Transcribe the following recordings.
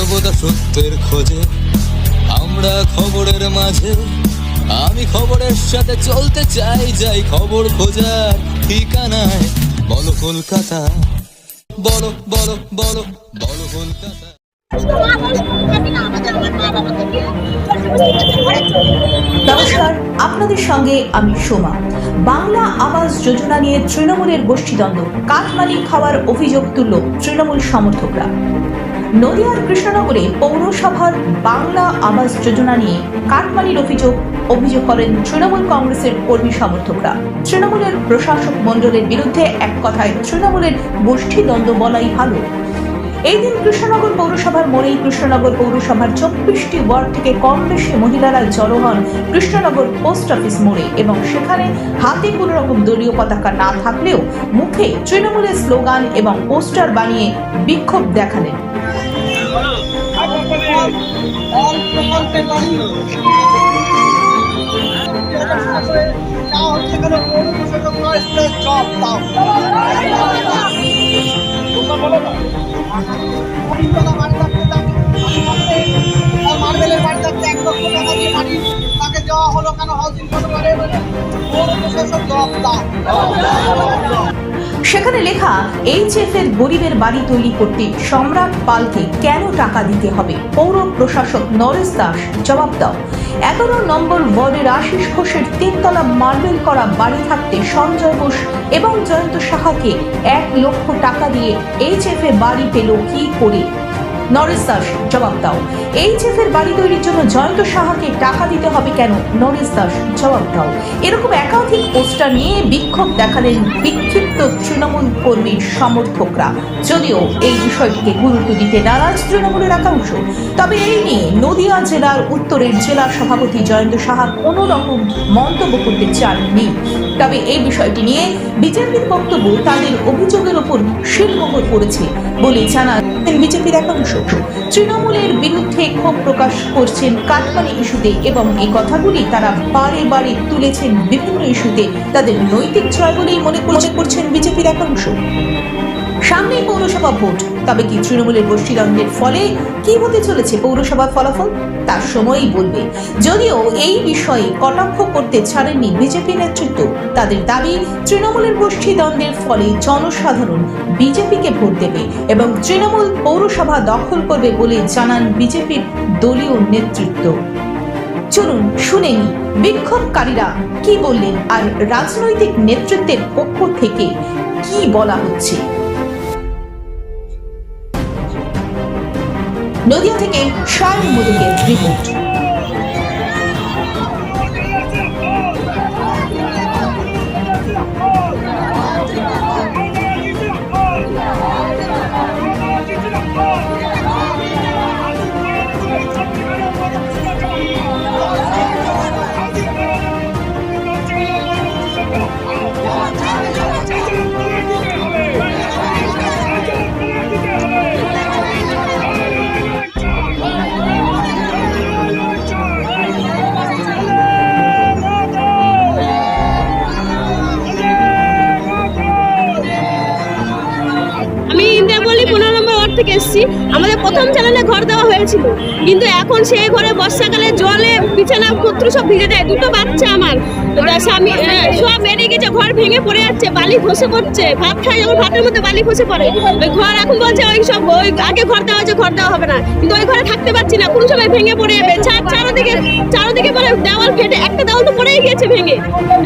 সর্বদা সত্যের খোঁজে আমরা খবরের মাঝে। আমি খবরের সাথে চলতে চাই, যাই খবর খোঁজার ঠিকানায়। বলো কলকাতা, বলো বলো বলো বলো কলকাতা। নমস্কার, আপনাদের সঙ্গে আমি সোমা। বাংলা আবাস যোজনা নিয়ে তৃণমূলের গোষ্ঠীদ্বন্দ্ব, কাঠমালিক খাওয়ার অভিযোগ তুলল তৃণমূল সমর্থকরা। নদিয়ার কৃষ্ণনগরে পৌরসভার বাংলা আবাস যোজনা নিয়ে কাঠমালির অভিযোগ করেন তৃণমূল কংগ্রেসের কর্মী সমর্থকরা। তৃণমূলের প্রশাসক মণ্ডলের বিরুদ্ধে এক কথায় তৃণমূলের গোষ্ঠীদ্বন্দ্ব বলাই ভালো। এই দিন কৃষ্ণনগর পৌরসভার মোড়েই কৃষ্ণনগর পৌরসভার 24টি ওয়ার্ড থেকে কম বেশি মহিলারা জড়ো হন কৃষ্ণনগর পোস্ট অফিস মোড়ে এবং সেখানে হাতে কোনো রকম দলীয় পতাকা না থাকলেও মুখে তৃণমূলের স্লোগান এবং পোস্টার বানিয়ে বিক্ষোভ দেখালেন। মার্বেলের বাড়ি থাকতে 1 লক্ষ টাকা দিয়ে বাড়ি তাকে দেওয়া হলো কেন? হাউজিং করে পৌর প্রশাসন জবাব দাও। সেখানে লেখা, HF এর গরিবের বাড়ি তৈরি করতে সম্রাট পালকে কেন টাকা দিতে হবে? পৌর প্রশাসক নরেশ দাস জবাব দাও। 11 নম্বর ওয়ার্ডের আশিস ঘোষের 3 তলা মার্বেল করা বাড়ি থাকতে সঞ্জয় ঘোষ এবং জয়ন্ত সাহাকে 1 লক্ষ টাকা দিয়ে HF এর বাড়ি পেল কি করে? নরেশ দাস জবাব দাও। HF এর বাড়ি তৈরির জন্য জয়ন্ত সাহাকে টাকা দিতে হবে কেন? নরেশ দাস জবাব দাও। এরকম একাধিক পোস্টার নিয়ে বিক্ষোভ দেখালেন বিক্ষিপ্ত তৃণমূল কর্মীর সমর্থকরা। যদিও এই বিষয়টিকে গুরুত্ব দিতে নারাজ তৃণমূলের একাংশ, তবে এই নিয়ে নদিয়া জেলার উত্তরের জেলা সভাপতি জয়ন্ত সাহা কোনো রকম মন্তব্য করতে চাননি। তবে এই বিষয়টি নিয়ে বিজেপির বক্তব্য তাদের অভিযোগের ওপর শিলমোহর পড়েছে বলে জানান বিজেপির একাংশ। তৃণমূলের বিরুদ্ধে ক্ষোভ প্রকাশ করছেন কাঠমানি ইস্যুতে এবং এই কথাগুলি তারা বারে বারে তুলেছেন বিভিন্ন ইস্যুতে তাদের নৈতিক জয় বলেই মনে করছেন বিজেপির একাংশ। সামনেই পৌরসভা ভোট, তবে কি তৃণমূলের গোষ্ঠীদ্বন্দ্বের ফলে কি হতে চলেছে পৌরসভার ফলাফল তার সময়ই বলবে। যদিও এই বিষয়ে কটাক্ষ করতে ছাড়েননি বিজেপি নেতৃত্ব। তাদের দাবি, তৃণমূলের গোষ্ঠীদ্বন্দ্বের ফলে জনসাধারণ বিজেপিকে ভোট দেবে এবং তৃণমূল পৌরসভা দখল করবে বলে জানান বিজেপির দলীয় নেতৃত্ব। চলুন শুনে নি বিক্ষোভকারীরা কি বললেন আর রাজনৈতিক নেতৃত্বের পক্ষ থেকে কি বলা হচ্ছে। নদিয়া থেকে শায়ন মুদুকের রিপোর্ট। থেকে এসেছি। আমাদের প্রথম চ্যানেলে ঘর দেওয়া হয়েছিল, কিন্তু এখন সেই ঘরে বর্ষাকালে জলে বিছানা পত্র সব ভিজে যায়। 2টো বাচ্চা আমার স্বামী সব বেরিয়ে গেছে, ঘর ভেঙে পড়ে যাচ্ছে, বালি খসে পড়ছে। ভাত খাই যখন ভাতের মধ্যে বালি খসে পড়ে। ওই ঘর এখন বলছে ওই সব ওই আগে ঘর দেওয়া হয়েছে, ঘর দেওয়া হবে না, কিন্তু ওই ঘরে থাকতে পারছি না, কোন সময় ভেঙে পড়ে যাবে। চারদিকে পরে দেওয়াল ফেটে একটা দেওয়াল তো পড়েই গিয়েছে ভেঙে,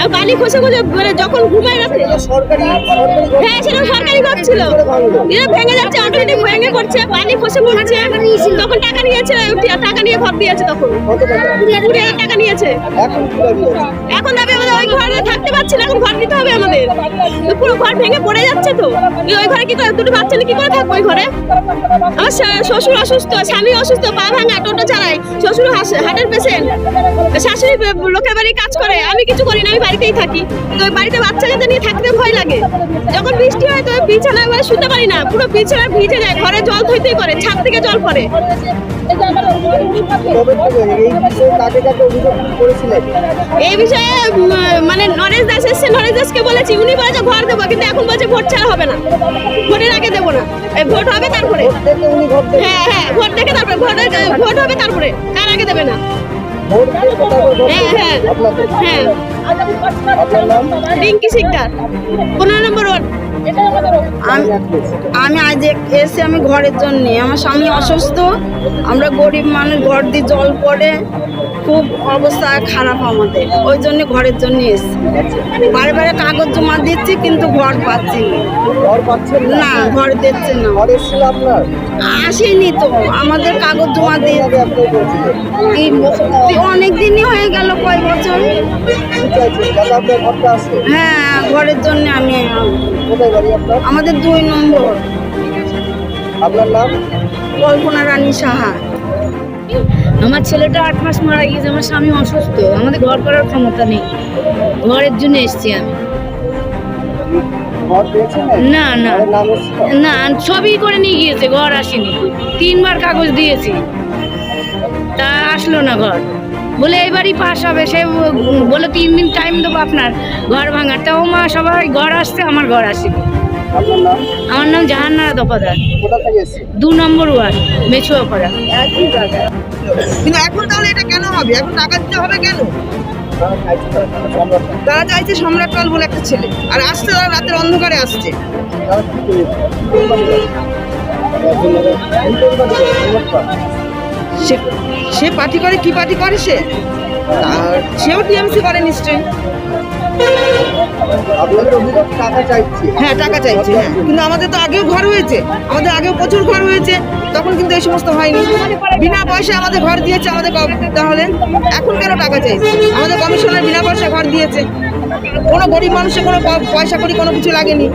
আর বালি খসে খসে যখন ঘুমায় রাতে। হ্যাঁ, সেটা সরকারি ঘর ছিল, এটা ভেঙে যাচ্ছে, অটোমেটিক ভেঙে পড়ছে, বালি খসে পড়ছে। তখন টাকা নিয়েছে, টাকা নিয়ে ঘর দিয়েছে, তখন 20,000 টাকা নিয়েছে। এখন দাবি আমাদের ওই ঘরে থাকতে পারছি না, এখন ঘর দিতে হবে আমাদের। পুরো ঘর ভেঙে পড়ে যাচ্ছে, তো ওই ঘরে কি করে 2টো বাচ্চা নিয়ে কি করে থাকবো ওই ঘরে? আমার শ্বশুর অসুস্থ, স্বামী অসুস্থ, পা ভাঙা, টোটো চালায়, শ্বশুর হার্টের পেশেন্ট, শাশুড়ি লোকের বাড়ি কাজ করে, আমি কিছু করি না, আমি বাড়িতেই থাকি। তো ওই বাড়িতে বাচ্চা কাচ্চা নিয়ে থাকতে ভয় লাগে। যখন বৃষ্টি হয় তো বিছানায় শুতে পারি না, পুরো বিছানা ভিজে যায়, ঘরে জল থইতেই করে, ছাদ থেকে জল পড়ে। এই বিষয়ে মানে নরেশ দাস এসছে, নরেশ দাসকে বলেছি, উনি বলেছে ঘর দেবো, কিন্তু এখন বলছে ভোট ছাড়া হবে না, ভোটের আগে দেবো না, এই ভোট হবে তারপরে। হ্যাঁ হ্যাঁ, ভোট দেখে তারপরে, ভোট হবে তারপরে, তার আগে দেবে না। হ্যাঁ হ্যাঁ হ্যাঁ। রিঙ্কি শিকদার, 15 নম্বর ওয়ার্ড। আমি আজ এসে আমি ঘরের জন্য, আমার স্বামী অসুস্থ, আমরা গরিব মানুষ, ঘর দিয়ে জল পড়ে, খুব অবস্থা খারাপ আমাদের, ওই জন্য ঘরের জন্য এসেছি। বারে বারে কাগজ জমা দিচ্ছি কিন্তু ঘর পাচ্ছি না, ঘর দিচ্ছে না। আসেনি তো, আমাদের কাগজ জমা দিয়ে অনেক দিনই হয়ে গেল, কয়েক বছর। হ্যাঁ, ঘরের জন্য আমি, আমাদের 2 নম্বর। আপনার নাম? কল্পনা রানী সাহা। আমার ছেলেটা 8 মাস মারা গিয়েছে, আমার স্বামী অসুস্থ, আমাদের ঘর করার ক্ষমতা নেই, ঘরের জন্য এসেছি আমি। ঘর পেয়েছেন? না না নাম এসেছিল? না, সবই করে নিয়ে গিয়েছে, ঘর আসেনি। 3 বার কাগজ দিয়েছি, তা আসলো না ঘর। বলে এবারই পাস হবে, সে বলে 3 দিন টাইম দেবো আপনার ঘর ভাঙার। তাও মা সবাই ঘর আসছে, আমার ঘর আসেনি। আপনার নাম? আমার নাম জাহান্নারা দফাদার, কোথা থেকে এসেছেন? 2 নম্বর ওয়ার্ড, মেছুয়াপাড়া। কিন্তু এখন তাহলে এটা কেন হবে? এখন টাকা দিতে হবে কেন? তারা চাইছে সম্রাট পাল বলে একটা ছেলে, আর আসছে তারা রাতের অন্ধকারে আসছে। সে পার্টি করে, কি পার্টি করে সে? আর সেও টিএমসি করে নিশ্চয়ই। আপনাদের অভিযোগ টাকা চাইছে? হ্যাঁ, টাকা চাইছে, হ্যাঁ। কিন্তু আমাদের তো আগেও ঘর হয়েছে, আমাদের আগেও প্রচুর ঘর হয়েছে, তখন কিন্তু এই সমস্ত হয়নি। বিনা পয়সায় আমাদের ঘর দিয়েছে আমাদের, তাহলে এখন কেন টাকা চাইছে? আমাদের কমিশনার বিনা পয়সা ঘর দিয়েছে, কোনো গরিব মানুষের কোনো পয়সা করি কোনো কিছু লাগেনি।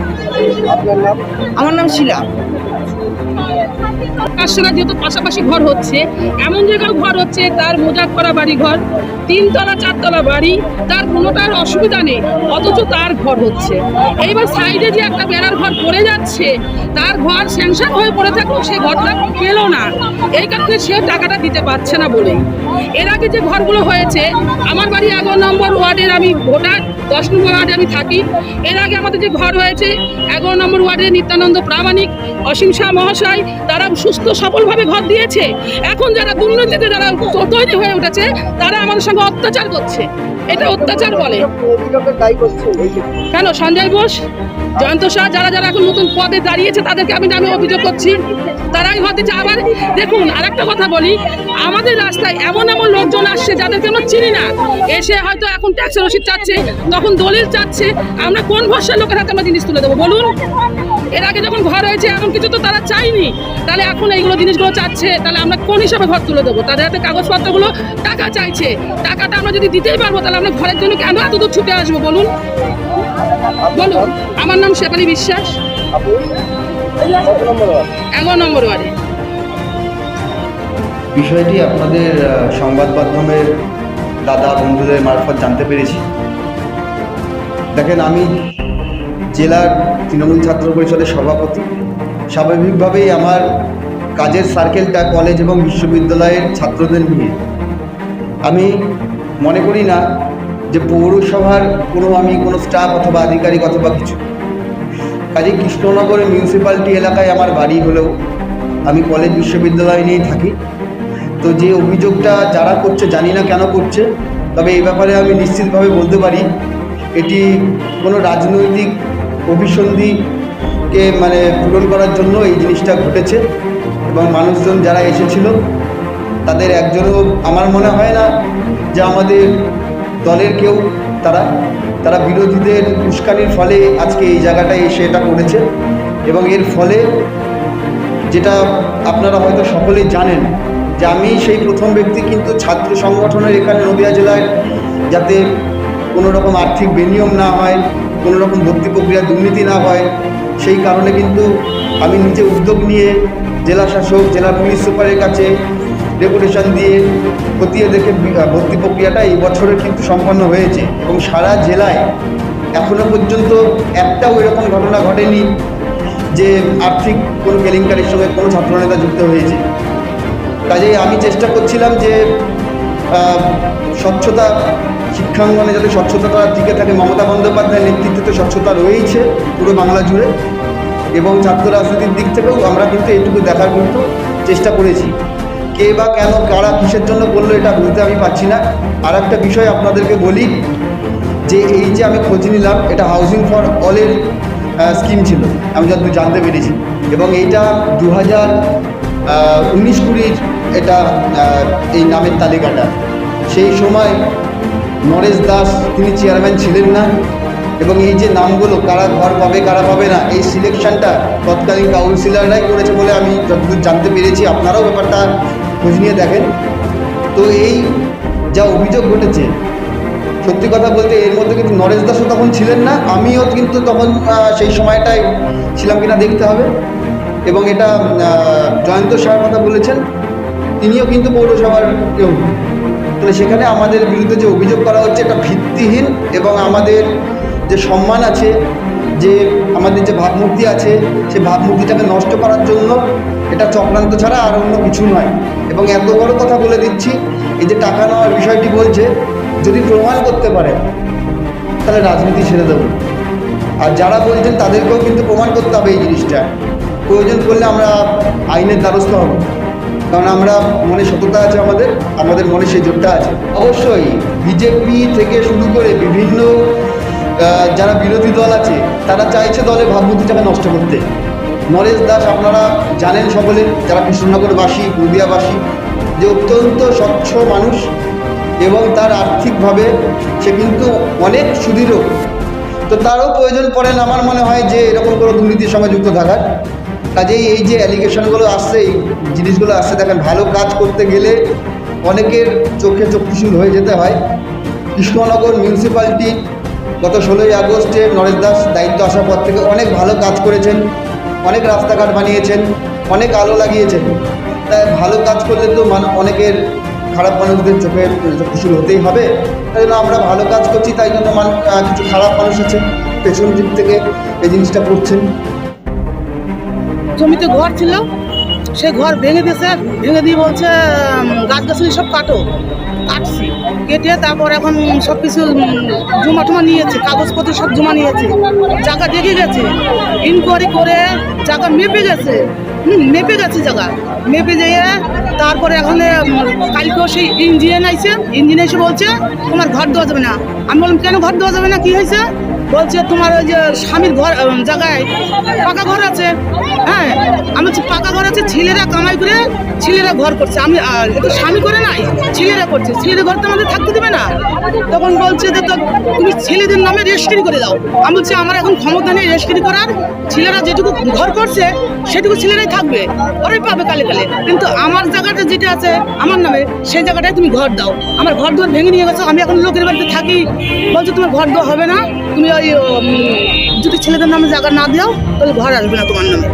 আপনার নাম? আমার নাম শিলা। পাঁচশোটা যেহেতু পাশাপাশি ঘর হচ্ছে, এমন জায়গায় ঘর হচ্ছে তার মোজাক করা বাড়ি ঘর, 3 তলা 4 তলা বাড়ি, তার কোনোটার অসুবিধা নেই, অথচ তার ঘর হচ্ছে। এইবার সাইডে যে একটা বেড়ার ঘর পড়ে যাচ্ছে, তার ঘর স্যাংশন হয়ে পড়ে থাকলেও সে ঘরটা পেল না, এই কারণে সে টাকাটা দিতে পারছে না বলে। এর আগে যে ঘরগুলো হয়েছে, আমার বাড়ি 11 নম্বর ওয়ার্ডের, আমি ভোটার, 10 নম্বর ওয়ার্ডে আমি থাকি। এর আগে আমাদের যে ঘর হয়েছে 11 নম্বর ওয়ার্ডে নিত্যানন্দ প্রামাণিক, অসীম শাহ মহাশয়, তারা সুস্থ সফলভাবে ঘর দিয়েছে। এখন যারা দুর্নীতিতে যারা তৈরি হয়ে উঠেছে, তারা আমাদের সঙ্গে অত্যাচার করছে, এটা অত্যাচার বলে। অভিযোগের দায়ী করছেন এই যে কেন সঞ্জয় বোস, জয়ন্ত শাহ, যারা যারা এখন নতুন পদে দাঁড়িয়েছে তাদেরকে আমি নামে অভিযোগ করছি, তারাই ঘর দিচ্ছে। আবার দেখুন, আরেকটা কথা বলি, আমাদের রাস্তায় এমন এমন লোকজন আসছে যাদেরকে আমরা চিনি না, এসে হয়তো এখন ট্যাক্সের রসিদ চাচ্ছে, তখন দলিল চাচ্ছে। আমরা কোন ভরসার লোকের হাতে আমরা জিনিস তুলে দেবো বলুন? এর আগে যখন ঘর হয়েছে এমন কিছু তো তারা চাইনি, তাহলে এখন এইগুলো জিনিসগুলো চাচ্ছে, তাহলে আমরা কোন হিসাবে ঘর তুলে দেবো? তাদের হাতে কাগজপত্রগুলো, টাকা চাইছে, টাকাটা আমরা যদি দিতেই পারবো, তাহলে আমরা ঘরের জন্য কেন এত দূর ছুটে আসবো বলুন? বলুন। আমার নাম শেফালি বিশ্বাস, আপনি কত নম্বর ওয়ার্ড? 11 নম্বর ওয়ার্ডে। বিষয়টি আপনাদের সংবাদ মাধ্যমের দাদা বন্ধুদের মারফত জানতে পেরেছি। দেখেন, আমি জেলার তৃণমূল ছাত্র পরিষদের সভাপতি। স্বাভাবিকভাবেই আমার কাজের সার্কেলটা কলেজ এবং বিশ্ববিদ্যালয়ের ছাত্রদের নিয়ে। আমি মনে করি না যে পৌরসভার আমি কোনো স্টাফ অথবা আধিকারিক অথবা কিছু। কাজে কৃষ্ণনগরের মিউনিসিপ্যালিটি এলাকায় আমার বাড়ি হলেও আমি কলেজ বিশ্ববিদ্যালয় নিয়েই থাকি। তো যে অভিযোগটা যারা করছে, জানি না কেন করছে, তবে এই ব্যাপারে আমি নিশ্চিতভাবে বলতে পারি এটি কোনো রাজনৈতিক অভিসন্ধিকে পূরণ করার জন্য এই জিনিসটা ঘটেছে। এবং মানুষজন যারা এসেছিল তাদের একজনও আমার মনে হয় না যে আমাদের দলের কেউ, তারা বিরোধীদের উস্কানির ফলে আজকে এই জায়গাটায় এসে এটা করেছে। এবং এর ফলে যেটা আপনারা হয়তো সকলেই জানেন যে আমি সেই প্রথম ব্যক্তি, কিন্তু ছাত্র সংগঠনের এখানে নদিয়া জেলায় যাতে কোনো রকম আর্থিক বেনিয়ম না হয়, কোনো রকম ভর্তি প্রক্রিয়া দুর্নীতি না হয়, সেই কারণে কিন্তু আমি নিজে উদ্যোগ নিয়ে জেলা শাসক, জেলা পুলিশ সুপারের কাছে ডেপুটেশন দিয়ে খতিয়ে দেখে ভর্তি প্রক্রিয়াটা এই বছরের কিন্তু সম্পন্ন হয়েছে। এবং সারা জেলায় এখনও পর্যন্ত একটাও এরকম ঘটনা ঘটেনি যে আর্থিক কোনো কেলেঙ্কারির সঙ্গে কোনো ছাত্রনেতা যুক্ত হয়েছে। কাজেই আমি চেষ্টা করছিলাম যে স্বচ্ছতা শিক্ষাঙ্গনে যাতে স্বচ্ছতাটা টিকে থাকে, মমতা বন্দ্যোপাধ্যায়ের নেতৃত্বে তো স্বচ্ছতা রয়েইছে পুরো বাংলা জুড়ে, এবং ছাত্র রাজনীতির দিক থেকেও আমরা কিন্তু এইটুকু দেখার কিন্তু চেষ্টা করেছি। কে বা কেন কারা কিসের জন্য বললো এটা বুঝতে আমি পারছি না। আর একটা বিষয় আপনাদেরকে বলি যে এই যে আমি খোঁজ নিলাম, এটা হাউজিং ফর অলের স্কিম ছিল আমি যতদূর জানতে পেরেছি, এবং এইটা 2019-20 এটা এই নামের তালিকাটা। সেই সময় নরেশ দাস তিনি চেয়ারম্যান ছিলেন না, এবং এই যে নামগুলো কারা ঘর পাবে কারা পাবে না এই সিলেকশনটা তৎকালীন কাউন্সিলররাই করেছে বলে আমি যতদূর জানতে পেরেছি। আপনারাও ব্যাপারটা খোঁজ নিয়ে দেখেন। তো এই যা অভিযোগ ঘটেছে, সত্যি কথা বলতে এর মধ্যে কিন্তু নরেশ দাসও তখন ছিলেন না, আমিও কিন্তু তখন সেই সময়টায় ছিলাম কিনা দেখতে হবে। এবং এটা জয়ন্ত সাহের কথা বলেছেন, তিনিও কিন্তু পৌরসভার কেউ। তাহলে সেখানে আমাদের বিরুদ্ধে যে অভিযোগ করা হচ্ছে এটা ভিত্তিহীন, এবং আমাদের যে সম্মান আছে, যে আমাদের যে ভাবমূর্তি আছে, সেই ভাবমূর্তিটাকে নষ্ট করার জন্য এটা চক্রান্ত ছাড়া আর অন্য কিছু নয়। এবং এত বড় কথা বলে দিচ্ছি, এই যে টাকা নেওয়ার বিষয়টি বলছে, যদি প্রমাণ করতে পারে তাহলে রাজনীতি ছেড়ে দেবো। আর যারা বলছেন তাদেরকেও কিন্তু প্রমাণ করতে হবে এই জিনিসটা। প্রয়োজন করলে আমরা আইনের দ্বারস্থ হব, কারণ আমরা মনে সততা আছে, আমাদের মনে সেই জোরটা আছে। অবশ্যই বিজেপি থেকে শুরু করে বিভিন্ন যারা বিরোধী দল আছে তারা চাইছে দলের ভাবমূর্তিটাকে নষ্ট করতে। নরেশ দাস আপনারা জানেন সকলে, যারা কৃষ্ণনগরবাসী, পুরুলিয়াবাসী, যে অত্যন্ত স্বচ্ছ মানুষ, এবং তার আর্থিকভাবে সে কিন্তু অনেক সুদৃঢ়। তো তারও প্রয়োজন পড়ে না আমার মনে হয় যে এরকম কোনো দুর্নীতির সঙ্গে যুক্ত থাকার। কাজেই এই যে অ্যালিগেশনগুলো আসছে, এই জিনিসগুলো আসছে, দেখেন ভালো কাজ করতে গেলে অনেকের চোখে চক্ষুশূল হয়ে যেতে হয়। কৃষ্ণনগর মিউনিসিপ্যালিটি গত 16ই আগস্টে নরেশ দাস দায়িত্ব আসার পর থেকে অনেক ভালো কাজ করেছেন, অনেক রাস্তাঘাট বানিয়েছেন, অনেক আলো লাগিয়েছেন। তাই ভালো কাজ করলে তো অনেকের খারাপ মানুষদের চোখে চক্ষুশূল হতেই হবে। তাই জন্য আমরা ভালো কাজ করছি, তাই জন্য কিছু খারাপ মানুষ আছে পেছন দিক থেকে এই জিনিসটা করছেন। জমিতে ঘর ছিল, সে ঘর ভেঙে দিয়েছে, ভেঙে দিয়ে বলছে গাছগাছালি সব কাটছি, কেটে তারপর এখন সব কিছু জমা টমা নিয়েছে, কাগজপত্র সব জমা নিয়েছে, জায়গা দেখে গেছে, ইনকোয়ারি করে জায়গা মেপে গেছে, জায়গা মেপে যেয়ে তারপরে এখানে কালকেও সেই ইঞ্জিনিয়ার এসে বলছে তোমার ঘর দেওয়া যাবে না। আমি বললাম কেন ঘর দেওয়া যাবে না, কি হয়েছে? বলছে তোমার ওই যে স্বামীর ঘর জায়গায় পাকা ঘর আছে। হ্যাঁ, আমি বলছি পাকা ঘর আছে, ছেলেরা কামাই করে ছেলেরা ঘর করছে, আমি এটা স্বামী করে নাই, ছেলেরা করছে, ছেলেদের ঘর তো আমাদের থাকতে দেবে না। তখন বলছে যে তো তুমি ছেলেদের নামে রেজিস্ট্রি করে দাও। আমি বলছি আমার এখন ক্ষমতা নেই রেজিস্ট্রি করার, ছেলেরা যেটুকু ঘর করছে সেটুকু ছেলেরাই থাকবে, ওরাই পাবে কালে কালে। কিন্তু আমার জায়গাটা যেটা আছে আমার নামে, সেই জায়গাটায় তুমি ঘর দাও। আমার ঘর দুয়ার ভেঙে নিয়ে গেছো, আমি এখন লোকের বাড়িতে থাকি, বলছো তোমার ঘর দেওয়া হবে না, তুমি ওই যদি ছেলেদের নামে জায়গা না দাও তাহলে ঘর আসবে না তোমার নামে।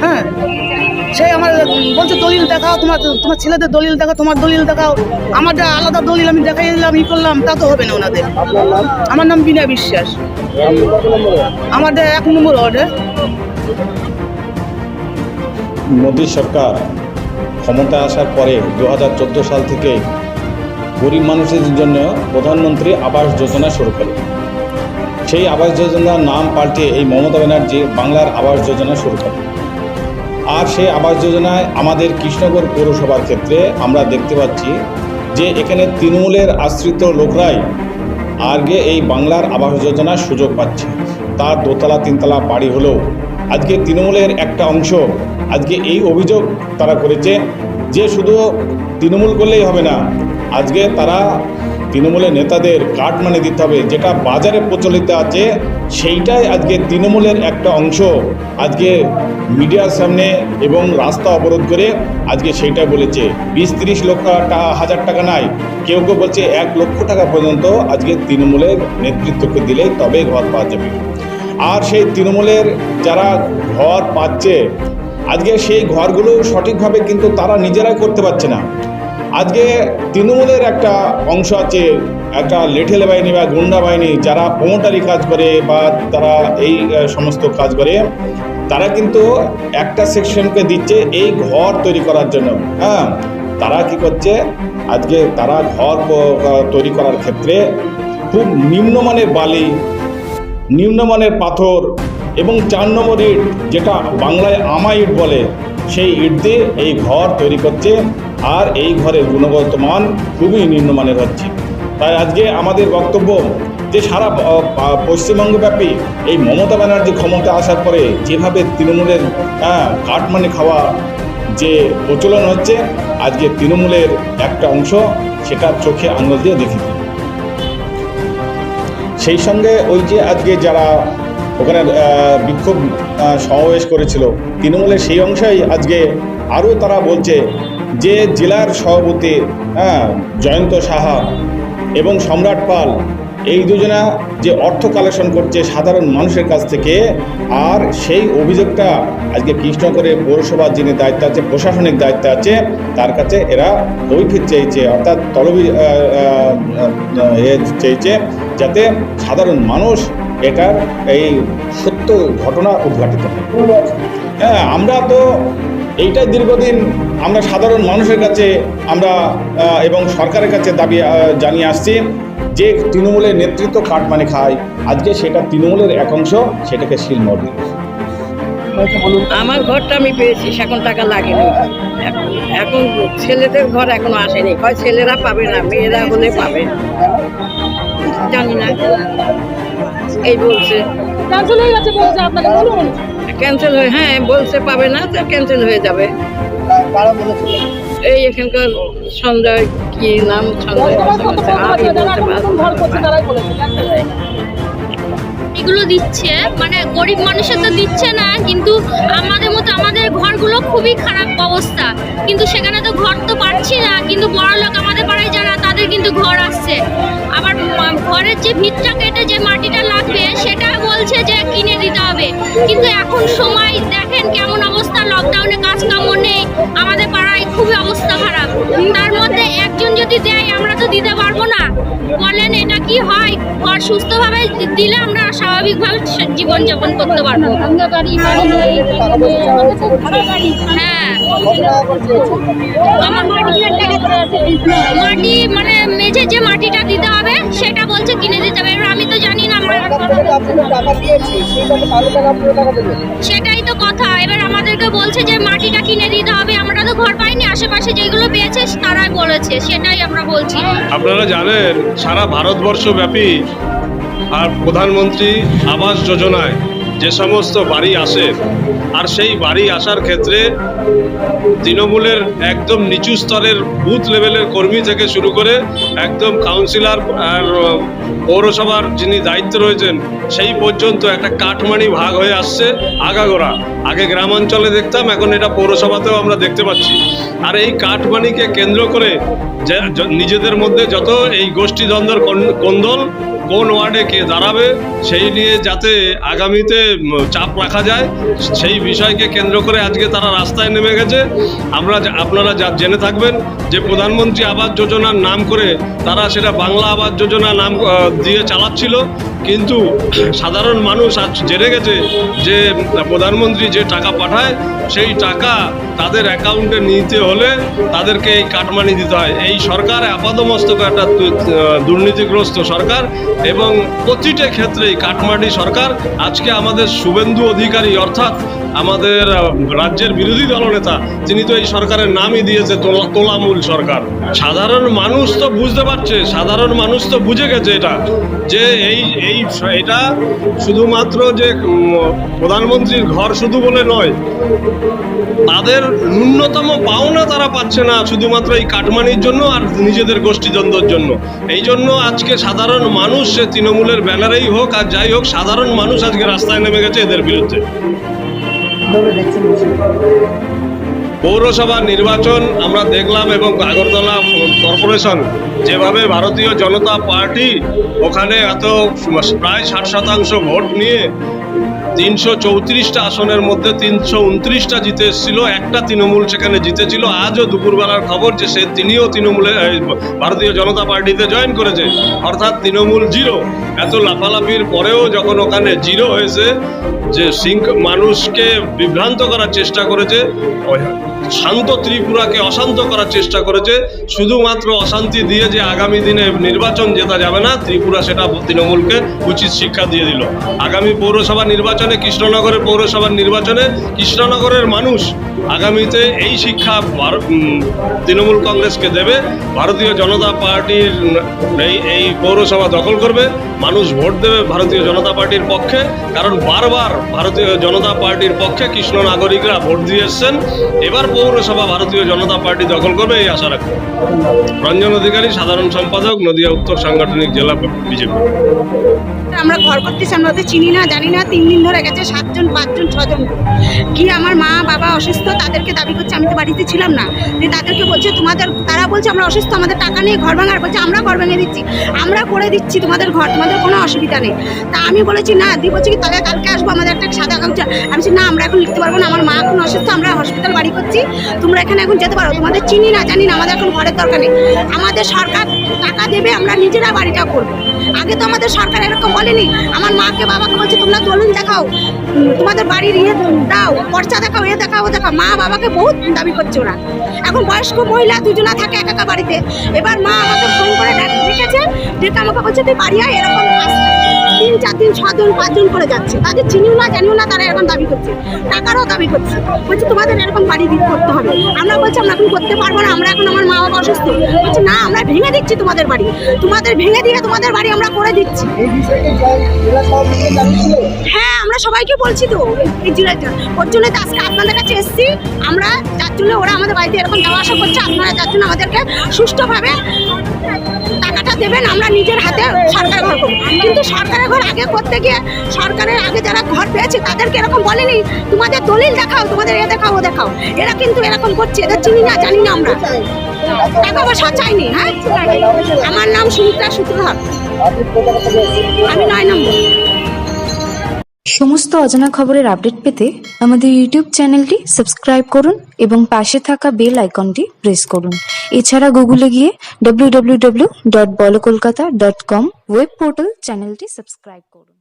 হ্যাঁ, সেই আমার বলছে দলিল দেখাও, তোমার ছেলেদের দলিল দেখাও, তোমার দলিল দেখাও। আমারটা আলাদা দলিল আমি দেখাই দিলাম, ই করলাম, তা তো হবে না ওনাদের। আমার নাম বিনয় বিশ্বাস, আমাদের 1 নম্বর ওয়ার্ডে। মোদী সরকার ক্ষমতায় আসার পরে 2014 সাল থেকে গরিব মানুষের জন্য প্রধানমন্ত্রী আবাস যোজনা শুরু করে। সেই আবাস যোজনার নাম পাল্টে এই মমতা ব্যানার্জি বাংলার আবাস যোজনা শুরু করে। আর সেই আবাস যোজনায় আমাদের কৃষ্ণনগর পৌরসভার ক্ষেত্রে আমরা দেখতে পাচ্ছি যে এখানে তৃণমূলের আশ্রিত লোকরাই আগে এই বাংলার আবাস যোজনার সুযোগ পাচ্ছে। তার 2তলা 3তলা বাড়ি হলেও আজকে তৃণমূলের একটা অংশ আজকে এই অভিযোগ তারা করেছে যে শুধু তৃণমূল করলেই হবে না, আজকে তারা তৃণমূলের নেতাদের কার্ড মানি দিতে হবে, যেটা বাজারে প্রচলিত আছে সেইটাই আজকে তৃণমূলের একটা অংশ আজকে মিডিয়ার সামনে এবং রাস্তা অবরোধ করে আজকে সেইটাই বলেছে। 20-30 লক্ষ হাজার টাকা নাই, কেউ কেউ বলছে 1 লক্ষ টাকা পর্যন্ত আজকে তৃণমূলের নেতৃত্বকে দিলে তবে ঘর পাওয়া যাবে। আর সেই তৃণমূলের যারা ঘর পাচ্ছে আজকে সেই ঘরগুলো সঠিকভাবে কিন্তু তারা নিজেরাই করতে পারছে না। আজকে তৃণমূলের একটা অংশ আছে, একটা লেঠেল বাহিনী বা গুন্ডা বাহিনী যারা প্রমোটারি কাজ করে বা তারা এই সমস্ত কাজ করে, তারা কিন্তু একটা সেকশনকে দিচ্ছে এই ঘর তৈরি করার জন্য। হ্যাঁ, তারা কি করছে, আজকে তারা ঘর তৈরি করার ক্ষেত্রে খুব নিম্নমানের বালি, নিম্নমানের পাথর এবং 4 নম্বর ইট, যেটা বাংলায় আমা ইট বলে, সেই ইট দিয়ে এই ঘর তৈরি করছে। আর এই ঘরের গুণগত মান খুবই নিম্নমানের হচ্ছে। তাই আজকে আমাদের বক্তব্য যে সারা পশ্চিমবঙ্গব্যাপী এই মমতা ব্যানার্জি ক্ষমতা আসার পরে যেভাবে তৃণমূলের কাটমানি খাওয়া যে প্রচলন হচ্ছে, আজকে তৃণমূলের একটা অংশ সেটা চোখে আঙুল দিয়ে দেখি। সেই সঙ্গে ওই যে আজকে যারা ওখানে বিক্ষোভ সমাবেশ করেছিল তৃণমূলের, সেই অংশই আজকে আরও তারা বলছে যে জেলার সভাপতি জয়ন্ত সাহা এবং সম্রাট পাল, এই দুজনা যে অর্থ কালেকশন করছে সাধারণ মানুষের কাছ থেকে, আর সেই অভিযোগটা আজকে কৃষ্ণনগরের পৌরসভার যিনি দায়িত্ব আছে, প্রশাসনিক দায়িত্ব আছে, তার কাছে এরা কৈফিয়ত চেয়েছে, অর্থাৎ তলবি চেয়েছে, যাতে সাধারণ মানুষ এটার এই সত্য ঘটনা উদ্ঘাটিত হয়। আমরা তো এইটাই দীর্ঘদিন আমরা সাধারণ মানুষের কাছে আমরা এবং সরকারের কাছে দাবি জানিয়ে আসছি যে তৃণমূলের নেতৃত্ব কাটমানি খায়, আজকে সেটা তৃণমূলের এক অংশ সেটাকে শিলমোহর দিচ্ছে। আমার ঘরটা আমি পেয়েছি, এখন টাকা লাগেনি। এখন ছেলেদের ঘর এখনো আসেনি, হয় ছেলেরা পাবে না, মেয়েরা হলে পাবে, জানি না, এই বলছে ক্যান্সেল হয়ে গেছে বলছে, আপনাকে বলুন। ক্যান্সেল হয়ে, হ্যাঁ বলছে পাবে না, তো ক্যান্সেল হয়ে যাবে। এই এখানকার সঞ্জয়, কি নাম, সঞ্জয় ঘর করছে তারাই বলেছে cancel হয়ে গেছে। এগুলো দিচ্ছে, মানে গরিব মানুষের তো দিচ্ছে না, কিন্তু আমাদের মতো আমাদের ঘরগুলো খুবই খারাপ অবস্থা, কিন্তু সেখানে তো ঘর তো পাচ্ছি না। কিন্তু বড় লোক আমাদের পাড়ায় যারা, তাদের কিন্তু ঘর আসছে। আবার ঘরের যে ভিতটা কেটে যে মাটিটা লাগবে সেটা বলছে যে কিনে দিতে হবে, কিন্তু এখন সময় দেখেন কেমন অবস্থা, লকডাউনে কাজ কাম নেই, আমাদের পাড়ায় খুবই অবস্থা খারাপ। তার মধ্যে একজন যদি দেয়, আমরা তো দিতে পারবো না। বলেন এটা কি হয়? ঘর সুস্থভাবে দিলে আমরা স্বাভাবিকভাবে জীবনযাপন করতে পারবো। হ্যাঁ, আমার মাটি মানে মেঝে যে মাটিটা দিতে হবে সেটা বলছে কিনে দিতে হবে। এবার আমি তো জানি না, সেটাই তো কথা। এবার আমাদেরকে বলছে যে মাটিটা কিনে দিতে হবে, আমরা তো ঘর পাইনি, আশেপাশে যেগুলো পেয়েছে তারাই বলেছে, সেটাই আমরা বলছি। আপনারা জানেন সারা ভারতবর্ষ ব্যাপী আর প্রধানমন্ত্রী আবাস যোজনায় যে সমস্ত বাড়ি আসে, আর সেই বাড়ি আসার ক্ষেত্রে তৃণমূলের একদম নিচু স্তরের বুথ লেভেলের কর্মী থেকে শুরু করে একদম কাউন্সিলর আর পৌরসভার যিনি দায়িত্ব রয়েছেন সেই পর্যন্ত একটা কাটমানি ভাগ হয়ে আসছে আগাগোড়া। আগে গ্রামাঞ্চলে দেখতাম, এখন এটা পৌরসভাতেও আমরা দেখতে পাচ্ছি। আর এই কাটমানিকে কেন্দ্র করে যে নিজেদের মধ্যে যত এই গোষ্ঠীদ্বন্দ্বের কোন্দল, কোন ওয়ার্ডে কে দাঁড়াবে সেই নিয়ে যাতে আগামীতে চাপ রাখা যায়, সেই বিষয়কে কেন্দ্র করে আজকে তারা রাস্তায় নেমে গেছে। আপনারা যা জেনে থাকবেন যে প্রধানমন্ত্রী আবাস যোজনার নাম করে তারা সেটা বাংলা আবাস যোজনা নাম দিয়ে চালাচ্ছিল, কিন্তু সাধারণ মানুষ আজ জেনে গেছে যে প্রধানমন্ত্রী যে টাকা পাঠায় সেই টাকা তাদের অ্যাকাউন্টে নিতে হলে তাদেরকে এই কাটমানি দিতে হয়। এই সরকার আপাতমস্তক একটা দুর্নীতিগ্রস্ত সরকার এবং প্রতিটা ক্ষেত্রেই কাটমানি সরকার। আজকে আমাদের শুভেন্দু অধিকারী অর্থাৎ আমাদের রাজ্যের বিরোধী দলনেতা, তিনি তো এই সরকারের নামই দিয়েছে তোলামূল সরকার। সাধারণ মানুষ তো বুঝতে পারছে, সাধারণ মানুষ তো বুঝে গেছে এটা, যে এটা শুধুমাত্র যে প্রধানমন্ত্রীর ঘর শুধু বলে নয়, তাদের ন্যূনতম পাওনা তারা পাচ্ছে না শুধুমাত্র এই কাটমানির জন্য আর নিজেদের গোষ্ঠীদ্বন্দ্বের জন্য। এই জন্য আজকে সাধারণ মানুষ, সে তৃণমূলের ব্যানারেই হোক আর যাই হোক, সাধারণ মানুষ আজকে রাস্তায় নেমে গেছে এদের বিরুদ্ধে। পৌরসভা নির্বাচন আমরা দেখলাম এবং আগরতলা কর্পোরেশন যেভাবে ভারতীয় জনতা পার্টি ওখানে এত প্রায় 60% ভোট নিয়ে 334টা আসনের মধ্যে 329টা জিতে এসেছিল, একটা তৃণমূল সেখানে জিতেছিল। আজও দুপুরবেলার খবর যে তিনিও তৃণমূলে ভারতীয় জনতা পার্টিতে জয়েন করেছে, অর্থাৎ তৃণমূল জিরো। এত লাফালাফির পরেও যখন ওখানে জিরো হয়েছে, যে মানুষকে বিভ্রান্ত করার চেষ্টা করেছে শান্ত ত্রিপুরাকে অশান্ত করার চেষ্টা করেছে। শুধুমাত্র অশান্তি দিয়ে যে আগামী দিনে নির্বাচন জেতা যাবে না, ত্রিপুরা সেটা তৃণমূলকে উচিত শিক্ষা দিয়ে দিল। আগামী পৌরসভা নির্বাচনে, কৃষ্ণনগরের পৌরসভার নির্বাচনে কৃষ্ণনগরের মানুষ আগামীতে এই শিক্ষা তৃণমূল কংগ্রেসকে দেবে। ভারতীয় জনতা পার্টির এই পৌরসভা দখল করবে, মানুষ ভোট দেবে ভারতীয় জনতা পার্টির পক্ষে, কারণ বারবার ভারতীয় জনতা পার্টির পক্ষে কৃষ্ণ নাগরিকরা ভোট দিয়ে এসছেন। এবার পৌরসভা ভারতীয় জনতা পার্টি দখল করবে এই আশা রাখবে। রঞ্জন অধিকারী, সাধারণ সম্পাদক, নদিয়া উত্তর সাংগঠনিক জেলা বিজেপি। আমরা ঘর করতেছি, আমরা ওদের চিনি না, জানি না। 3 দিন ধরে গেছে, 7 জন 5 জন 6 জন কি আমার মা বাবা অসুস্থ, তাদেরকে দাবি করছে, আমি তো বাড়িতে ছিলাম না, যে তাদেরকে বলছে তারা বলছে আমরা অসুস্থ, আমাদের টাকা নেই ঘর ভাঙার, বলছে আমরা ঘর ভেঙে দিচ্ছি, আমরা করে দিচ্ছি তোমাদের ঘর, তোমাদের কোনো অসুবিধা নেই। তা আমি বলেছি না, দি বলছি কি তাহলে কালকে আসবো, আমাদের একটা সাদা কাগজ। আমি বলছি না, আমরা এখন লিখতে পারবো না, আমার মা এখন অসুস্থ, আমরা হসপিটাল বাড়ি করছি, তোমরা এখানে এখন যেতে পারো, তোমাদের চিনি না জানি না, আমাদের এখন ঘরের দরকার নেই, আমাদের সরকার টাকা দেবে, আমরা নিজেরা বাড়িটা করবো। আগে তো আমাদের সরকার এরকম বলেনি। আমার মাকে বাবাকে বলছে তোমরা দলিল দেখাও, তোমাদের বাড়ির দাও, পর্চা দেখাও, দেখাও দেখাও। মা বাবাকে বহুত দাবি করছে ওরা। এখন বয়স্ক মহিলা 2 জনা থাকে একা বাড়িতে। এবার মা আমাকে ফোন করে ডেকেছে, ডেকে আমাকে বলছে তুই বাড়ি আয়, এরকম 3 4 দিন 6 জন 5 জন করে যাচ্ছে, তাদের চিনিও না জানিও না, তারা এরকম দাবি করছে, টাকারও দাবি করছে, বলছে তোমাদের এরকম বাড়ি করতে হবে। আমরা বলছি আমরা এখন করতে পারবো না, আমরা এখন আমার মা বাবা অসুস্থ। বলছে না, আমরা ভেঙে দিচ্ছি তোমাদের বাড়ি, তোমাদের ভেঙে দিয়ে তোমাদের বাড়ি আমরা করে দিচ্ছি। হ্যাঁ, আমরা সবাইকে বলছি তো, এই জেলাটা ওর জন্য তো আজকে আপনাদের কাছে এসেছি আমরা, যার জন্য ওরা আমাদের বাড়িতে এরকম যাওয়া আসা করছে। আপনারা যার জন্য আমাদেরকে সুষ্ঠুভাবে টাকাটা দেবেন, আমরা নিজের হাতে সরকার ঘর করবো। কিন্তু সরকারের ঘর আগে করতে গিয়ে সরকারের আগে যারা ঘর পেয়েছে তাদেরকে এরকম বলেনি তোমাদের দলিল দেখাও, তোমাদের এ দেখাও ও দেখাও। এরা কিন্তু এরকম করছে, এদের চিনি না জানি না, আমরা টাকা পয়সা চাইনি। হ্যাঁ, আমার নাম সুমিত্রা সূত্রধর, আমি 9 নম্বর। সমস্ত অজানা খবরের আপডেট পেতে আমাদের ইউটিউব চ্যানেলটি সাবস্ক্রাইব করুন এবং পাশে থাকা বেল আইকনটি প্রেস করুন। এছাড়া গুগলে গিয়ে www.bolokolkata.com ওয়েব পোর্টাল চ্যানেলটি সাবস্ক্রাইব করুন।